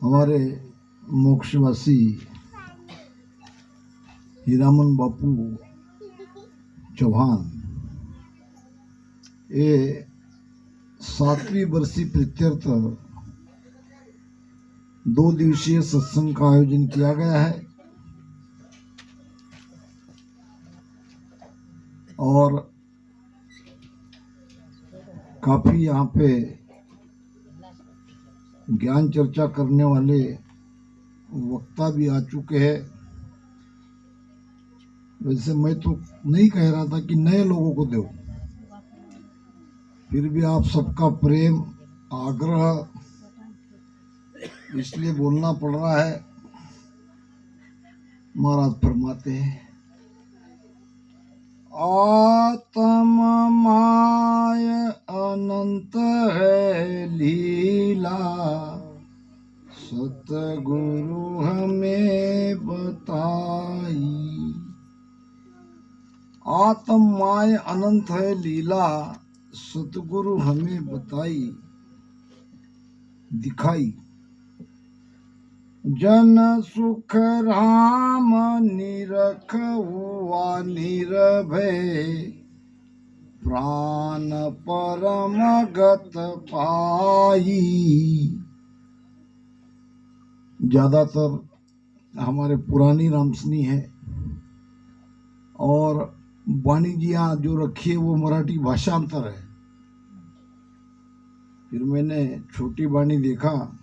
हमारे मोक्षवासी हीरामन बापू चौहान ये 7वीं वर्षीय प्रीत्यर्थ 2 दिवसीय सत्संग का आयोजन किया गया है और काफी यहाँ पे ज्ञान चर्चा करने वाले वक्ता भी आ चुके हैं। वैसे मैं तो नहीं कह रहा था कि नए लोगों को दो, फिर भी आप सबका प्रेम आग्रह इसलिए बोलना पड़ रहा है। महाराज फरमाते हैं, आत्म माय अनंत है लीला, सतगुरु हमें बताई। आत्म माय अनंत है लीला, सतगुरु हमें बताई दिखाई। जन सुख राम निरख हुआ निरभय, प्राण परम गत पाई। ज्यादातर हमारे पुरानी रामसनी है और वाणिज्य जो रखी है वो मराठी भाषांतर है। फिर मैंने छोटी वाणी देखा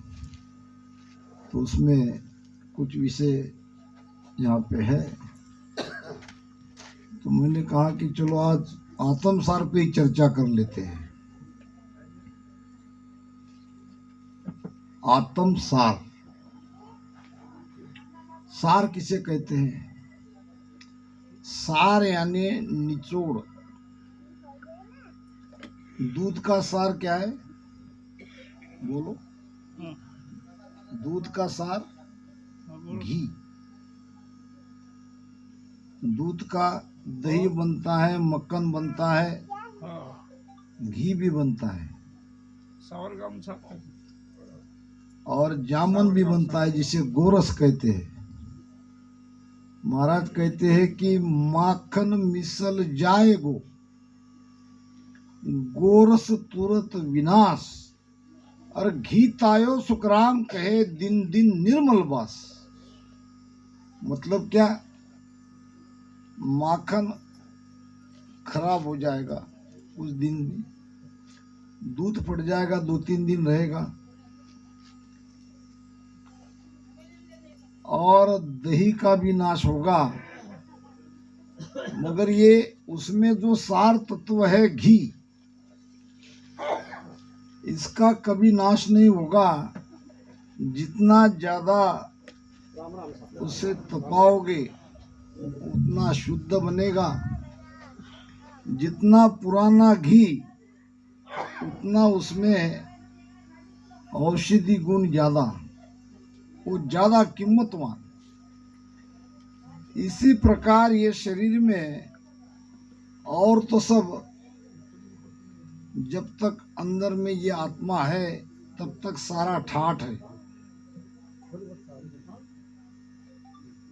तो उसमें कुछ विषय यहाँ पे है, तो मैंने कहा कि चलो आज आत्मसार पे ही चर्चा कर लेते हैं। आत्मसार, सार किसे कहते हैं? सार यानी निचोड़। दूध का सार क्या है? बोलो। दूध का सार घी। दूध का दही बनता है, मक्खन बनता है, घी भी बनता है और जामुन भी बनता है जिसे गोरस कहते हैं। महाराज कहते हैं कि माखन मिसल जाएगो, गोरस तुरत विनाश, और घी तायो सुखराम कहे दिन दिन निर्मल बास। मतलब क्या? माखन खराब हो जाएगा उस दिन में, दूध फट जाएगा, 2-3 दिन रहेगा, और दही का भी नाश होगा, मगर ये उसमें जो सार तत्व है घी, इसका कभी नाश नहीं होगा। जितना ज्यादा उसे तपाओगे उतना शुद्ध बनेगा। जितना पुराना घी उतना उसमें औषधि गुण ज्यादा, वो ज्यादा कीमतवान। इसी प्रकार ये शरीर में और तो सब, जब तक अंदर में ये आत्मा है तब तक सारा ठाठ है।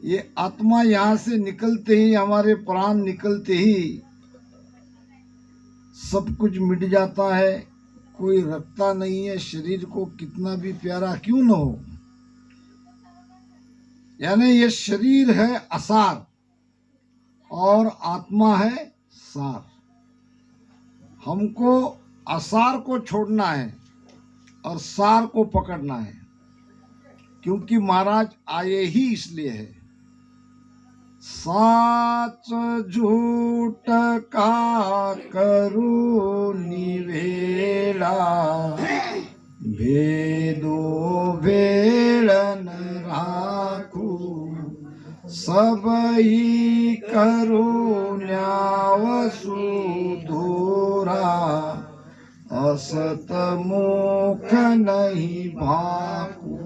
ये आत्मा यहाँ से निकलते ही, हमारे प्राण निकलते ही सब कुछ मिट जाता है, कोई रखता नहीं है शरीर को, कितना भी प्यारा क्यों न हो। यानी ये शरीर है असार और आत्मा है सार। हमको असार को छोड़ना है और सार को पकड़ना है, क्योंकि महाराज आए ही इसलिए है। साच झूठ का करू निवेला, भेदो भेड़न राखू, सब ही करू न्याव सुधूरा, असत मुख नहीं भाकू।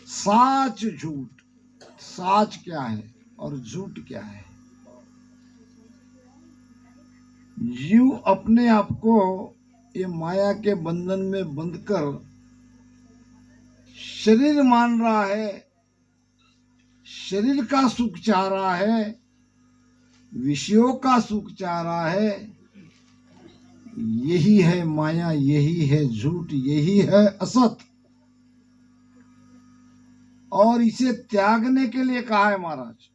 साच झूठ, साच क्या है और झूठ क्या है? जीव अपने आप को ये माया के बंधन में बंधकर शरीर मान रहा है, शरीर का सुख चाह रहा है, विषयों का सुख चाह रहा है। यही है माया, यही है झूठ, यही है असत। और इसे त्यागने के लिए कहा है महाराज,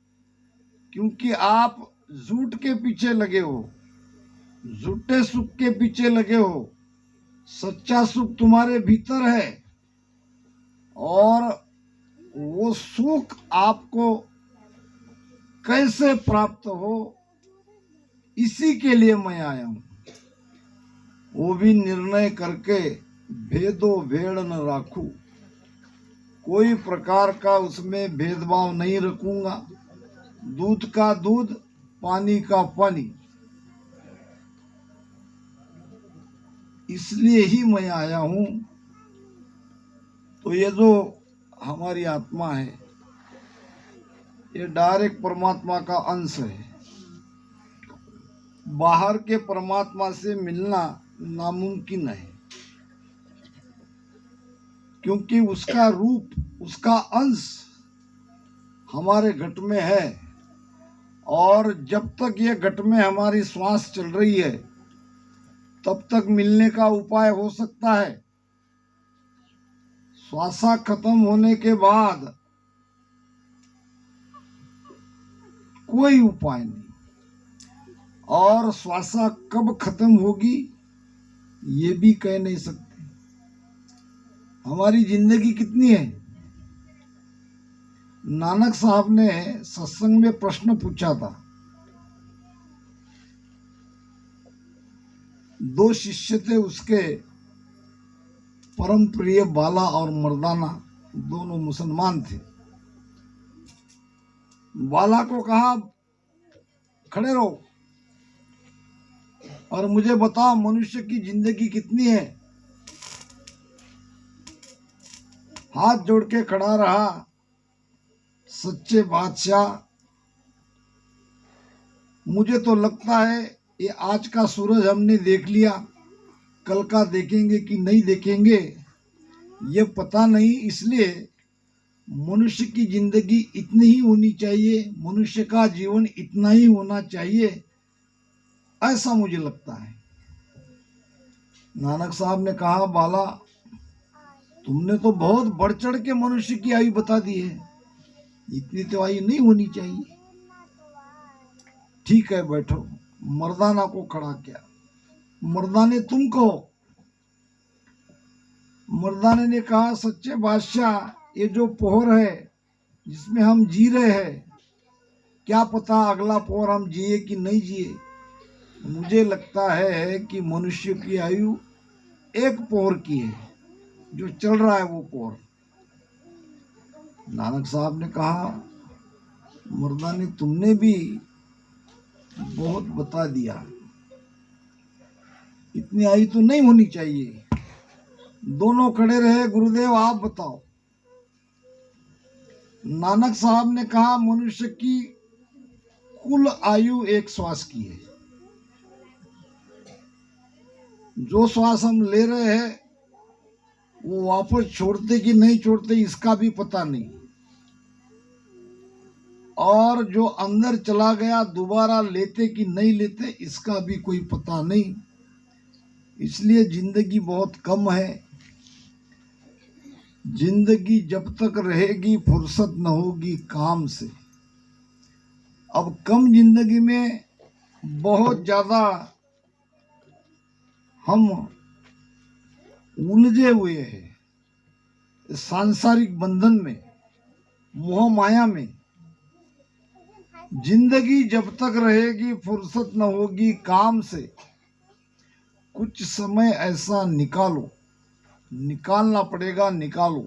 क्योंकि आप झूठ के पीछे लगे हो, झूठे सुख के पीछे लगे हो। सच्चा सुख तुम्हारे भीतर है और वो सुख आपको कैसे प्राप्त हो, इसी के लिए मैं आया हूं। वो भी निर्णय करके भेदो भेड़ न राखू, कोई प्रकार का उसमें भेदभाव नहीं रखूंगा। दूध का दूध, पानी का पानी, इसलिए ही मैं आया हूं। तो ये जो हमारी आत्मा है, ये डायरेक्ट परमात्मा का अंश है। बाहर के परमात्मा से मिलना नामुमकिन है, क्योंकि उसका रूप, उसका अंश हमारे घट में है। और जब तक ये घट में हमारी श्वास चल रही है, तब तक मिलने का उपाय हो सकता है। श्वासा खत्म होने के बाद कोई उपाय नहीं। और श्वासा कब खत्म होगी ये भी कह नहीं सकते। हमारी जिंदगी कितनी है? नानक साहब ने सत्संग में प्रश्न पूछा था। दो शिष्य थे उसके, परम प्रिय बाला और मर्दाना, दोनों मुसलमान थे। बाला को कहा खड़े रहो और मुझे बताओ मनुष्य की जिंदगी कितनी है। हाथ जोड़ के खड़ा रहा सच्चे बादशाह, मुझे तो लगता है ये आज का सूरज हमने देख लिया, कल का देखेंगे कि नहीं देखेंगे ये पता नहीं। इसलिए मनुष्य की जिंदगी इतनी ही होनी चाहिए, मनुष्य का जीवन इतना ही होना चाहिए, ऐसा मुझे लगता है। नानक साहब ने कहा बाला, तुमने तो बहुत बढ़ चढ़ के मनुष्य की आयु बता दी है, इतनी तो आयु नहीं होनी चाहिए। ठीक है बैठो। मर्दाना को खड़ा किया। मर्दाने तुम कहो। मर्दाने ने कहा सच्चे बादशाह, ये जो पोहर है जिसमें हम जी रहे हैं, क्या पता अगला पोहर हम जिए कि नहीं जिए। मुझे लगता है कि मनुष्य की आयु एक पोहर की है, जो चल रहा है वो पोहर। नानक साहब ने कहा मर्दाने तुमने भी बहुत बता दिया, इतनी आयु तो नहीं होनी चाहिए। दोनों खड़े रहे। गुरुदेव आप बताओ। नानक साहब ने कहा मनुष्य की कुल आयु एक श्वास की है। जो श्वास हम ले रहे हैं वो वापस छोड़ते कि नहीं छोड़ते इसका भी पता नहीं, और जो अंदर चला गया दोबारा लेते कि नहीं लेते इसका भी कोई पता नहीं। इसलिए जिंदगी बहुत कम है। जिंदगी जब तक रहेगी फुर्सत न होगी काम से। अब कम जिंदगी में बहुत ज्यादा हम उलझे हुए हैं सांसारिक बंधन में, मोह माया में। जिंदगी जब तक रहेगी फुर्सत न होगी काम से। कुछ समय ऐसा निकालो, निकालना पड़ेगा, निकालो।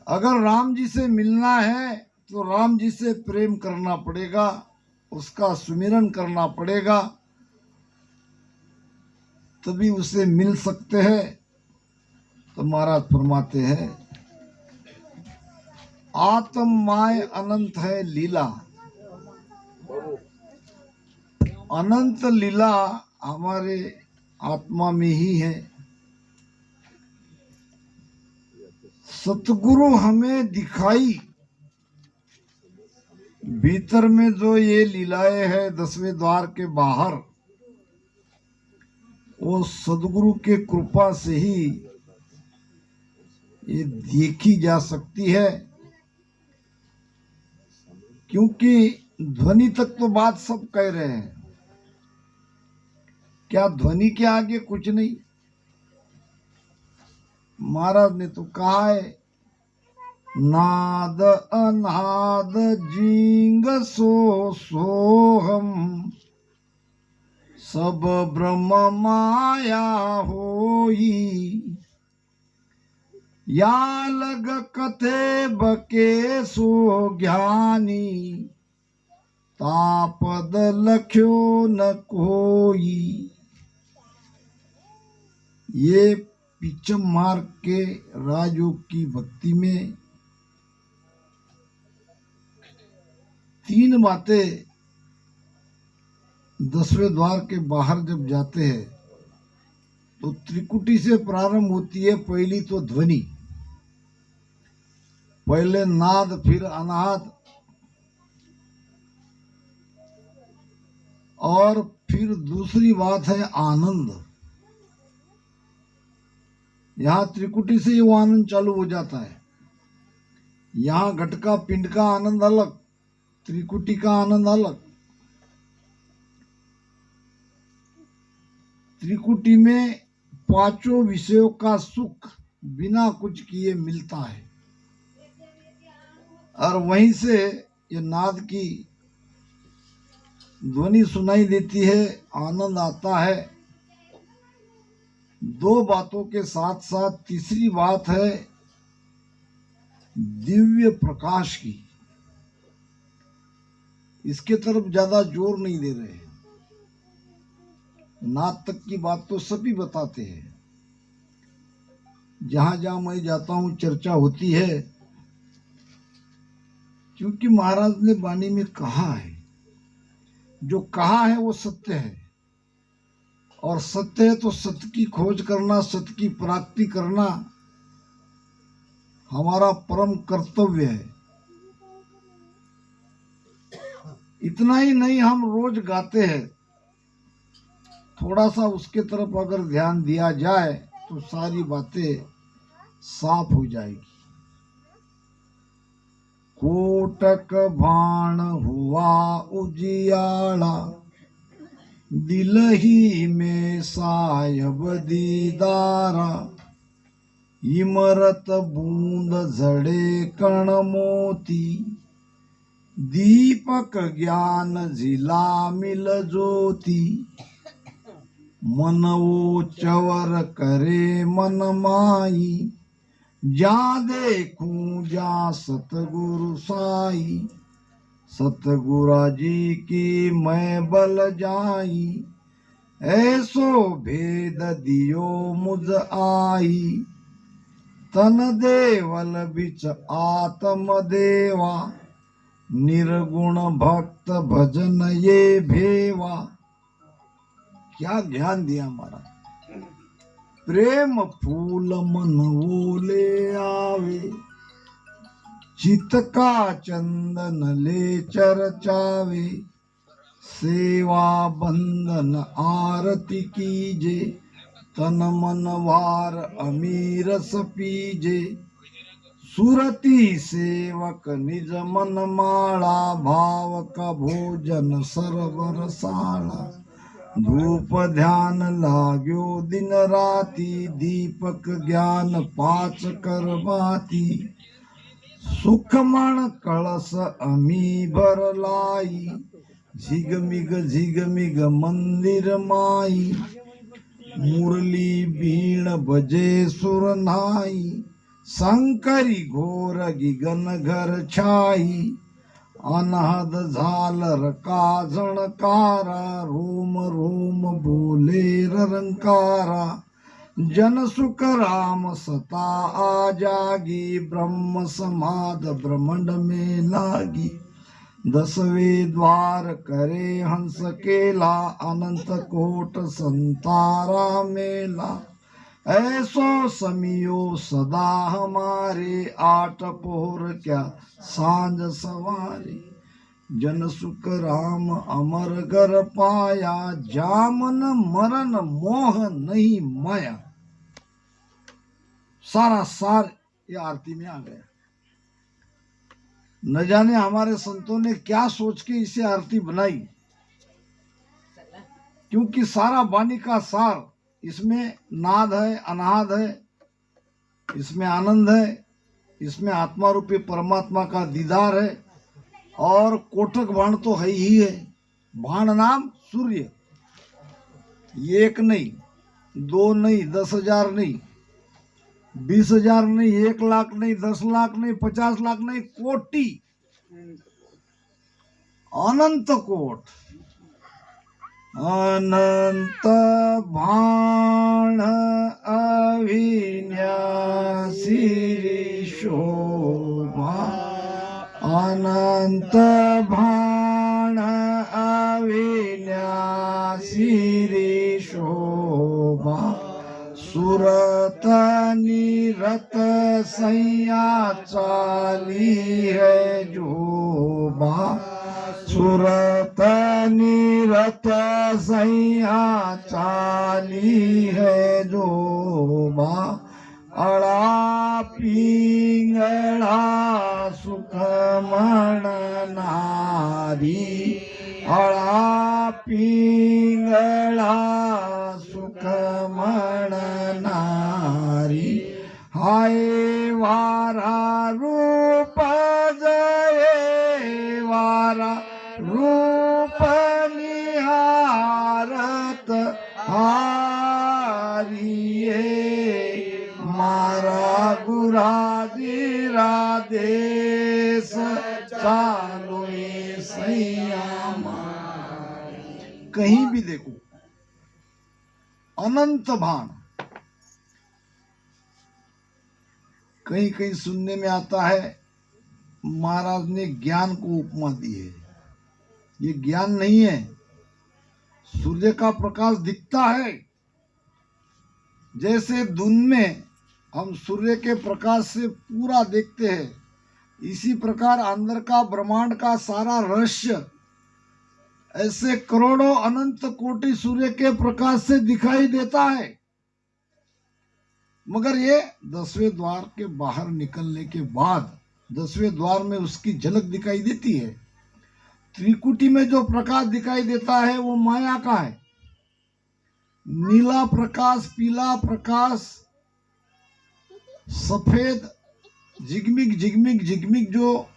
अगर राम जी से मिलना है तो राम जी से प्रेम करना पड़ेगा, उसका सुमिरन करना पड़ेगा, तभी उसे मिल सकते हैं। तो महाराज फरमाते हैं आत्म माय अनंत है लीला। अनंत लीला हमारे आत्मा में ही है। सतगुरु हमें दिखाई भीतर में जो ये लीलाएं है 10वें द्वार के बाहर, वो सदगुरु के कृपा से ही ये देखी जा सकती है। क्योंकि ध्वनि तक तो बात सब कह रहे हैं, क्या ध्वनि के आगे कुछ नहीं? महाराज ने तो कहा है, नाद अनाद जिंग सो सोहम, सब ब्रह्म माया होई, या लग कथे बके सो ज्ञानी, तापद लख्यो न कोई। ये पिचम मार्ग के राजयोग की भक्ति में 3 बातें 10वें द्वार के बाहर जब जाते हैं तो त्रिकुटी से प्रारंभ होती है। पहली तो ध्वनि, पहले नाद, फिर अनाद, और फिर दूसरी बात है आनंद। यहां त्रिकुटी से वो आनंद चालू हो जाता है। यहां घट का पिंड का आनंद अलग, त्रिकुटी का आनंद अलग। त्रिकुटी में 5 विषयों का सुख बिना कुछ किए मिलता है, और वहीं से ये नाद की ध्वनि सुनाई देती है, आनंद आता है। 2 बातों के साथ साथ तीसरी बात है दिव्य प्रकाश की। इसके तरफ ज्यादा जोर नहीं दे रहे हैं। नाद तक की बात तो सभी बताते हैं, जहां जहां मैं जाता हूं चर्चा होती है, क्योंकि महाराज ने वाणी में कहा है, जो कहा है वो सत्य है, और सत्य है तो सत्य की खोज करना, सत्य की प्राप्ति करना हमारा परम कर्तव्य है। इतना ही नहीं, हम रोज गाते हैं, थोड़ा सा उसके तरफ अगर ध्यान दिया जाए तो सारी बातें साफ हो जाएगी। कोटक भाण हुआ उजियाला, दिल ही में सायब दीदारा, इमरत बूंद झड़े कण मोती, दीपक ज्ञान झिला मिल ज्योति, मन वो चवर करे मन माई, जा देखूं जा सतगुरु साई, सतगुरा जी की मैं बल जाई, ऐसो भेद दियो मुझ आई, तन देवल बिच आत्म देवा, निर्गुण भक्त भजन ये भेवा। क्या ज्ञान दिया हमारा। प्रेम फूल मन वो ले आवे, चित का चंदन ले चरचावे, सेवा बंधन आरती कीजे, तन मन वार अमीरस पीजे, सुरती सेवक निज मन माला, भाव का भोजन सरवर साला, धूप ध्यान लाग्यो दिन राती, दीपक ज्ञान 5 कर बाती, सुखमण कलश अमी भर लाई, झिगमिग मंदिर माई, मुरली बीण बजे सुर नाई, शंकरी घोर गिगन घर छाई, अनहद झालर का झणकारा, रोम रोम बोले रंकारा, जन सुख राम सता आ जागी, ब्रह्म समाध ब्रह्मंड में लागी, 10वें द्वार करे हंस केला, अनंत कोट संतारा मेला, ऐसो समियो सदा हमारे, आठ पोर क्या सांझ सवारी। जन सुख राम अमर घर पाया, जामन मरण मोह नहीं माया। सारा सार ये आरती में आ गया। न जाने हमारे संतों ने क्या सोच के इसे आरती बनाई, क्योंकि सारा वाणी का सार इसमें नाद है, अनाद है, इसमें आनंद है, इसमें आत्मा रूपी परमात्मा का दीदार है। और कोटक बाण तो है ही है। बाण नाम सूर्य, एक नहीं, दो नहीं, 10,000 नहीं, 20,000 नहीं, 1 लाख नहीं, 10 लाख नहीं, 50 लाख नहीं, कोटि, अनंत कोट, अनंत बाण अविनाशी शोभा, अनंत बाण अविनाशी शोभा। सुरत निरत सैया चाली है जोबा, सुरत निरत सैया चाली है जोबा। अड़ा पिंगड़ा सुख मन नारी, अड़ा पिंगड़ा सुख मन नारी। हाय वारा रूप जय वारा रूप निहारत हारिये, मारा गुराजीरा देश चालो सैया। कहीं भी देखो अनंत बाण। कहीं कहीं सुनने में आता है महाराज ने ज्ञान को उपमा दी है। ये ज्ञान नहीं है। सूर्य का प्रकाश दिखता है, जैसे दिन में हम सूर्य के प्रकाश से पूरा देखते हैं, इसी प्रकार अंदर का ब्रह्मांड का सारा रहस्य ऐसे करोड़ों अनंत कोटि सूर्य के प्रकाश से दिखाई देता है। मगर ये 10वें द्वार के बाहर निकलने के बाद 10वें द्वार में उसकी झलक दिखाई देती है। त्रिकुटी में जो प्रकाश दिखाई देता है वो माया का है। नीला प्रकाश, पीला प्रकाश, सफेद झिगमिग झिगमिग झिगमिग जो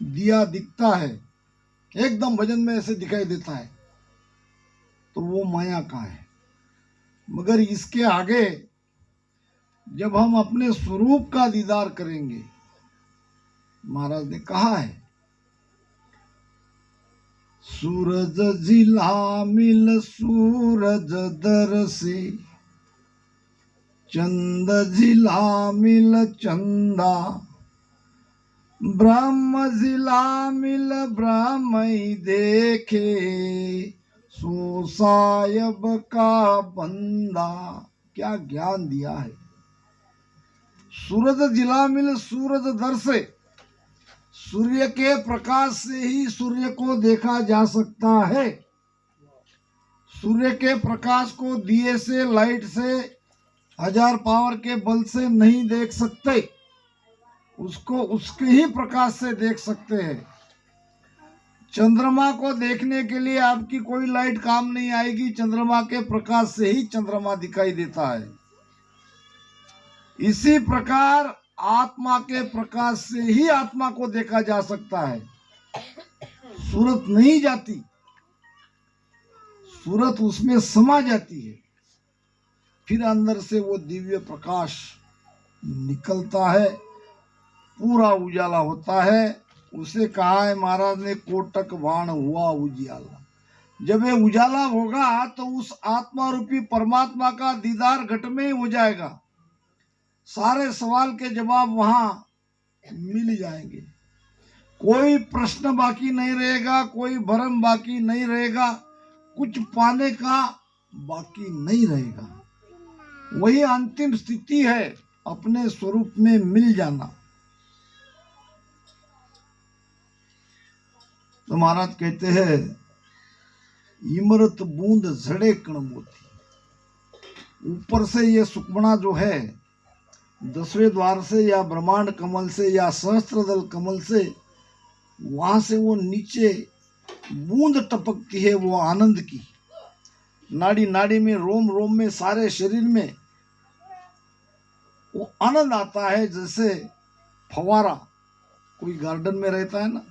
दिया दिखता है, एकदम भजन में ऐसे दिखाई देता है, तो वो माया का है। मगर इसके आगे जब हम अपने स्वरूप का दीदार करेंगे, महाराज ने कहा है, सूरज जिला मिल सूरज दर से, चंद जिला मिल चंदा, ब्रह्म जिला मिल ब्रह्म ही देखे, सो सायब का बंदा। क्या ज्ञान दिया है। सूरज जिला मिल सूरज दर से, सूर्य के प्रकाश से ही सूर्य को देखा जा सकता है। सूर्य के प्रकाश को दिए से, लाइट से, 1000 पावर के बल्ब से नहीं देख सकते, उसको उसके ही प्रकाश से देख सकते हैं। चंद्रमा को देखने के लिए आपकी कोई लाइट काम नहीं आएगी, चंद्रमा के प्रकाश से ही चंद्रमा दिखाई देता है। इसी प्रकार आत्मा के प्रकाश से ही आत्मा को देखा जा सकता है। सूरत नहीं जाती, सूरत उसमें समा जाती है, फिर अंदर से वो दिव्य प्रकाश निकलता है, पूरा उजाला होता है। उसे कहा है महाराज ने, कोटक बाण हुआ उजियाला। जब ये उजाला होगा तो उस आत्मा रूपी परमात्मा का दीदार घट में ही हो जाएगा। सारे सवाल के जवाब वहां मिल जाएंगे। कोई प्रश्न बाकी नहीं रहेगा, कोई भ्रम बाकी नहीं रहेगा, कुछ पाने का बाकी नहीं रहेगा। वही अंतिम स्थिति है, अपने स्वरूप में मिल जाना। तो महाराज कहते हैं, इमरत बूंद झड़े कण मोती। ऊपर से ये सुक्मणा जो है 10वें द्वार से या ब्रह्मांड कमल से या सहस्त्रदल कमल से, वहां से वो नीचे बूंद टपकती है, वो आनंद की। नाड़ी नाड़ी में, रोम रोम में, सारे शरीर में वो आनंद आता है। जैसे फवारा कोई गार्डन में रहता है ना,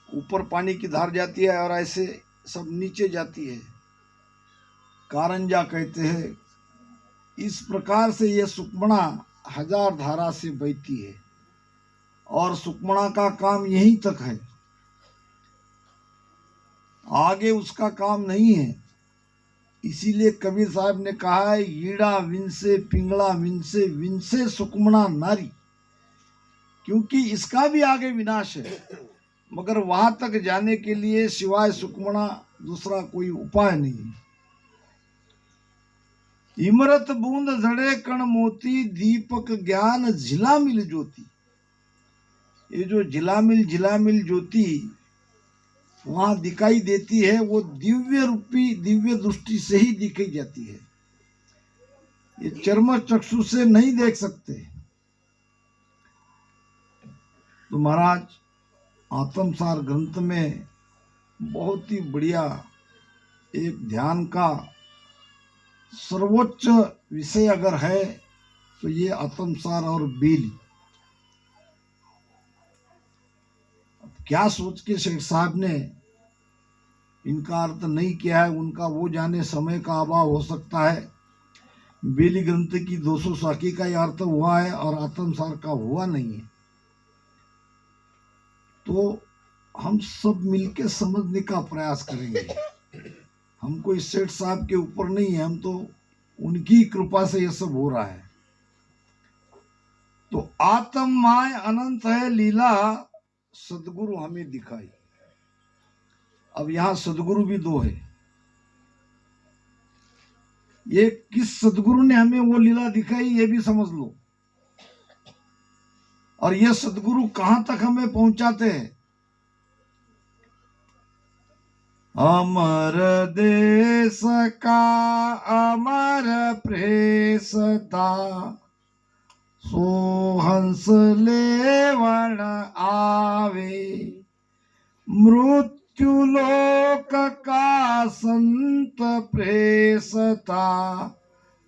ऊपर पानी की धार जाती है और ऐसे सब नीचे जाती है, कारंजा कहते हैं। इस प्रकार से ये सुक्मणा 1000 धारा से बहती है और सुक्मणा का काम यहीं तक है, आगे उसका काम नहीं है। इसीलिए कबीर साहब ने कहा है, ईड़ा विनसे पिंगला विनसे, विनसे सुक्मणा नारी। क्योंकि इसका भी आगे विनाश है, मगर वहां तक जाने के लिए सिवाय सुक्मणा दूसरा कोई उपाय नहीं है। इमरत बूंद झड़े कण मोती, दीपक ज्ञान झिलामिल ज्योति। ये जो झिलामिल ज्योति वहां दिखाई देती है, वो दिव्य रूपी, दिव्य दृष्टि से ही दिखाई जाती है। ये चर्म चक्षु से नहीं देख सकते। तो महाराज आत्मसार ग्रंथ में बहुत ही बढ़िया एक ध्यान का सर्वोच्च विषय अगर है तो ये आत्मसार और बेली। क्या सोच के शेख साहब ने इनका अर्थ नहीं किया है, उनका वो जाने, समय का अभाव हो सकता है। बेली ग्रंथ की 200 शाखी का यह अर्थ हुआ है और आत्मसार का हुआ नहीं है। तो हम सब मिलके समझने का प्रयास करेंगे। हमको इस सेठ साहब के ऊपर नहीं है, हम तो उनकी कृपा से यह सब हो रहा है। तो आत्माय अनंत है लीला, सदगुरु हमें दिखाई। अब यहां सदगुरु भी 2 है। ये किस सदगुरु ने हमें वो लीला दिखाई, ये भी समझ लो। और ये सदगुरु कहां तक हमें पहुंचाते हैं। अमर देश का अमर प्रेसता, सो हंस लेवण आवे। मृत्यु लोक का संत प्रेसता,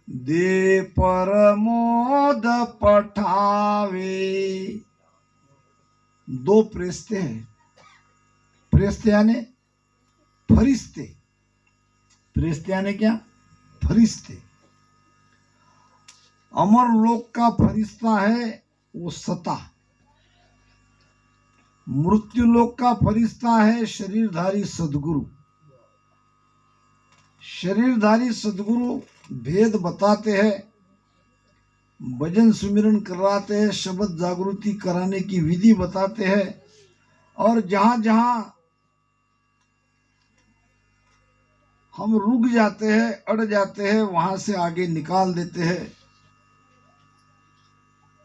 दे परमोद पठावे। 2 प्रेस्ते हैं। प्रेस्ते यानी फरिश्ते। प्रेस्ते यानी क्या? फरिश्ते। अमर लोक का फरिश्ता है वो सता। मृत्यु लोक का फरिश्ता है शरीरधारी सदगुरु। शरीरधारी सदगुरु भेद बताते हैं, भजन सुमिरन कराते हैं, शब्द जागृति कराने की विधि बताते हैं, और जहां जहां हम रुक जाते हैं, अड़ जाते हैं, वहां से आगे निकाल देते हैं।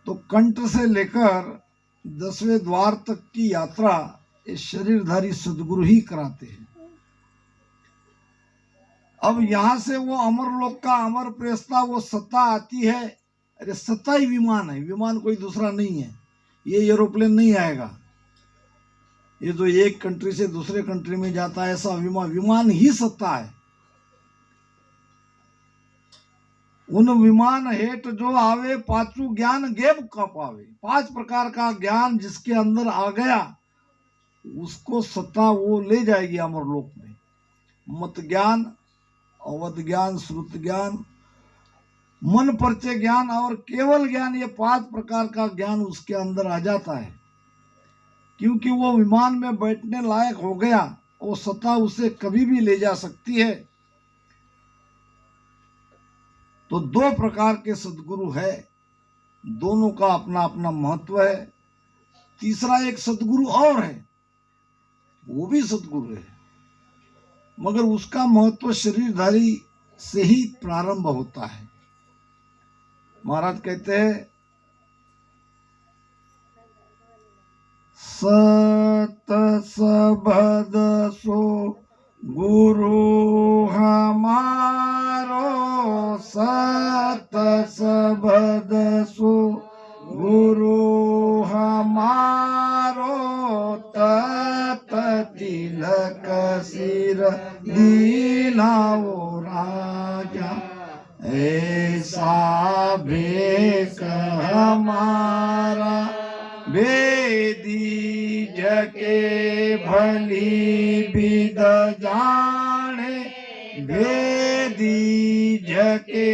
तो कंठ से लेकर 10वें द्वार तक की यात्रा ये शरीरधारी सदगुरु ही कराते हैं। अब यहां से वो अमर लोक का अमर प्रेस्ता, वो सत्ता आती है। अरे सत्ता ही विमान है, विमान कोई दूसरा नहीं है। ये एरोप्लेन नहीं आएगा, ये जो एक कंट्री से दूसरे कंट्री में जाता है ऐसा विमान ही सत्ता है। उन विमान हेठ जो आवे, पांचू ज्ञान गेब का पावे। 5 प्रकार का ज्ञान जिसके अंदर आ गया, उसको सत्ता वो ले जाएगी अमरलोक में। मत ज्ञान, अवध ज्ञान, श्रुत ज्ञान, मन परिचय ज्ञान और केवल ज्ञान, ये 5 प्रकार का ज्ञान उसके अंदर आ जाता है। क्योंकि वो विमान में बैठने लायक हो गया, वो सत्ता उसे कभी भी ले जा सकती है। तो 2 प्रकार के सदगुरु है, दोनों का अपना अपना महत्व है। तीसरा एक सदगुरु और है, वो भी सदगुरु है, मगर उसका महत्व शरीरधारी से ही प्रारंभ होता है। महाराज कहते हैं सत सबद सो गुरु हमारो, सत सबद सो गुरु हमारो, तत तिलक सिर दीनाओ राजा, ऐसा भेष हमारा वेदी जके भली विद जाने, वेदी जके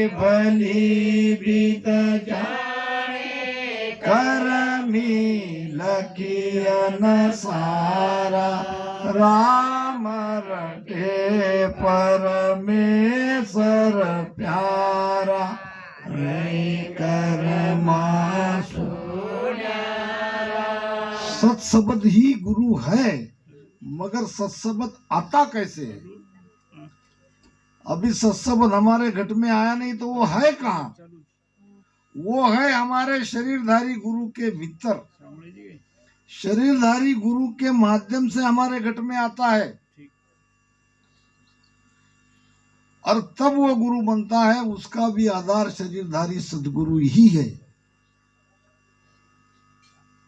भली विद जाने, करमी लखियन सारा, राम रटे परमेश्वर प्यारा, रे करमा सत्सबद ही गुरु है, मगर सत्सबद आता कैसे है? अभी सत्सबद हमारे घट में आया नहीं तो वो है कहाँ? वो है हमारे शरीरधारी गुरु के भीतर। शरीरधारी गुरु के माध्यम से हमारे घट में आता है और तब वो गुरु बनता है। उसका भी आधार शरीरधारी सदगुरु ही है।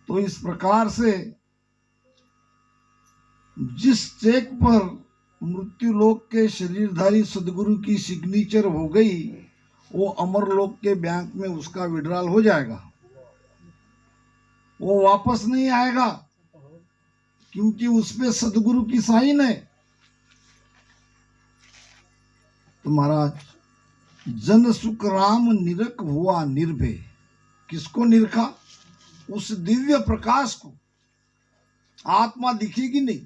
तो इस प्रकार से जिस चेक पर मृत्युलोक के शरीरधारी सदगुरु की सिग्नेचर हो गई, वो अमरलोक के बैंक में उसका विड्रॉल हो जाएगा, वो वापस नहीं आएगा, क्योंकि उसमें सदगुरु की साइन है। तो महाराज जन सुख राम निरख हुआ निर्भय। किसको निरखा? उस दिव्य प्रकाश को। आत्मा दिखेगी नहीं,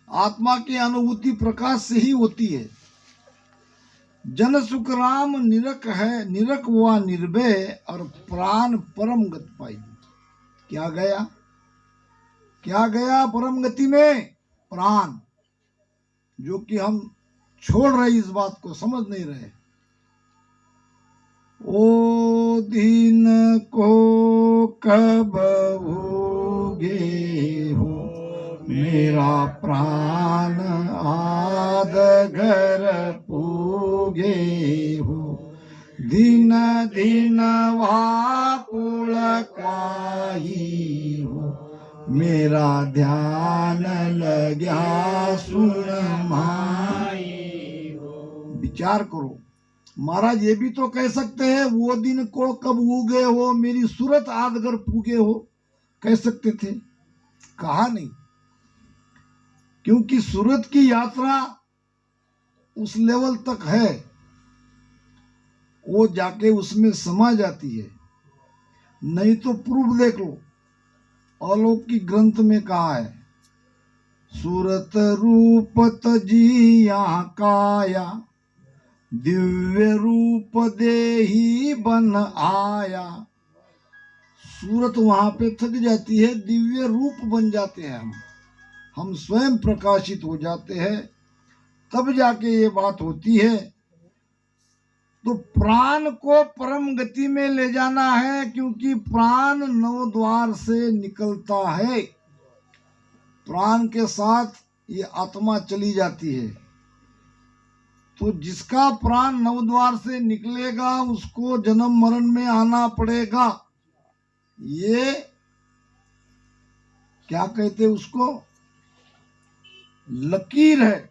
आत्मा की अनुभूति प्रकाश से ही होती है। जन सुख राम निरख है, निरख हुआ निर्भय, और प्राण परम गति पाई। क्या गया? क्या गया परम गति में? प्राण, जो कि हम छोड़ रहे, इस बात को समझ नहीं रहे। ओ दिन को कब होगे हो, मेरा प्राण आद घर पूगे हो, दिन दिन वापुल क्वाही हो, मेरा ध्यान लग्या सुन माई हो। विचार करो महाराज, ये भी तो कह सकते हैं वो दिन को कब उगे हो, मेरी सूरत आदगर पूगे हो, कह सकते थे। कहा नहीं, क्योंकि सूरत की यात्रा उस लेवल तक है, वो जाके उसमें समा जाती है। नहीं तो प्रूफ देख लो, अलौकिक ग्रंथ में कहा है, सूरत रूप तजिया काया, दिव्य रूप देही बन आया। सूरत वहां पे थक जाती है, दिव्य रूप बन जाते हैं हम स्वयं प्रकाशित हो जाते हैं, तब जाके ये बात होती है। तो प्राण को परम गति में ले जाना है, क्योंकि प्राण नव द्वार से निकलता है। प्राण के साथ ये आत्मा चली जाती है। तो जिसका प्राण नवद्वार से निकलेगा उसको जन्म मरण में आना पड़ेगा। ये क्या कहते उसको? लकीर है,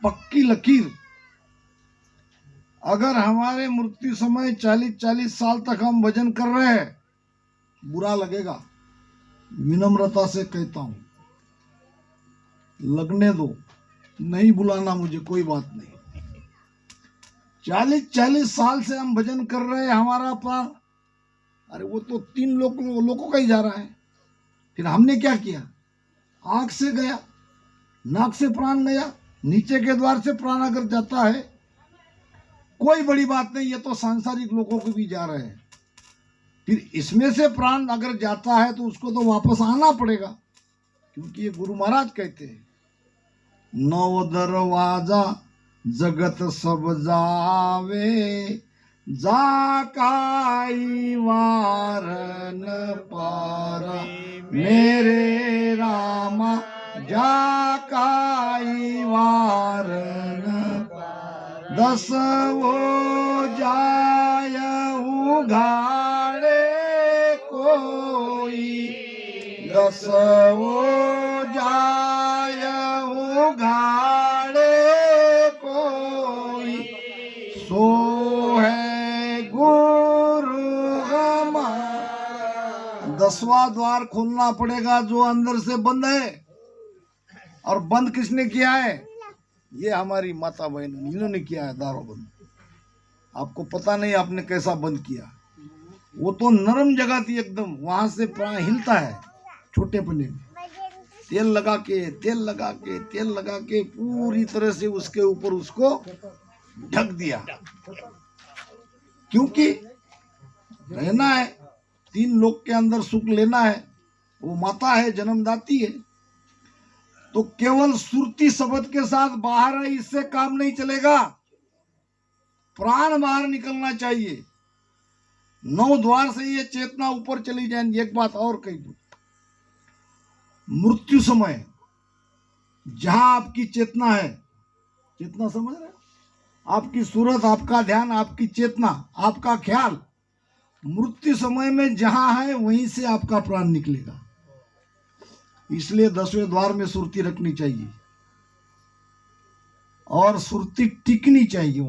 पक्की लकीर। अगर हमारे मृत्यु समय 40-40 साल तक हम भजन कर रहे हैं, बुरा लगेगा, विनम्रता से कहता हूं, लगने दो, नहीं बुलाना मुझे, कोई बात नहीं। 40-40 साल से हम भजन कर रहे हैं, हमारा प्राण, अरे वो तो 3 लोगों का ही जा रहा है। फिर हमने क्या किया? आंख से गया, नाक से प्राण गया, नीचे के द्वार से प्राण अगर जाता है, कोई बड़ी बात नहीं, ये तो सांसारिक लोगों को भी जा रहे हैं। फिर इसमें से प्राण अगर जाता है तो उसको तो वापस आना पड़ेगा, क्योंकि ये गुरु महाराज कहते हैं नौ दरवाजा जगत सब जावे, जा काई वार न पारा, मेरे रामा जा काई वार न पारा। दस वो जाय उघाड़े कोई, दस वो जाय उघाड़े कोई, सो है गुरु हमारा। 10वां द्वार खोलना पड़ेगा जो अंदर से बंद है। और बंद किसने किया है? ये हमारी माता बहन, इन्होंने किया है द्वार बंद। आपको पता नहीं आपने कैसा बंद किया। वो तो नरम जगह थी एकदम, वहां से प्राण हिलता है छोटे पने में। तेल लगा के तेल लगा के तेल लगा के पूरी तरह से उसके ऊपर उसको ढक दिया, क्योंकि रहना है, 3 लोक के अंदर सुख लेना है। वो माता है, जन्मदाती है। तो केवल सुरती शब्द के साथ बाहर है, इससे काम नहीं चलेगा। प्राण बाहर निकलना चाहिए। 9 द्वार से ये चेतना ऊपर चली जाएगी। एक बात और कही दूं, मृत्यु समय जहां आपकी चेतना है, चेतना समझ रहे, आपकी सूरत, आपका ध्यान, आपकी चेतना, आपका ख्याल, मृत्यु समय में जहां है वहीं से आपका प्राण निकलेगा। इसलिए 10वें द्वार में सुरती रखनी चाहिए और सुरती टिकनी चाहिए।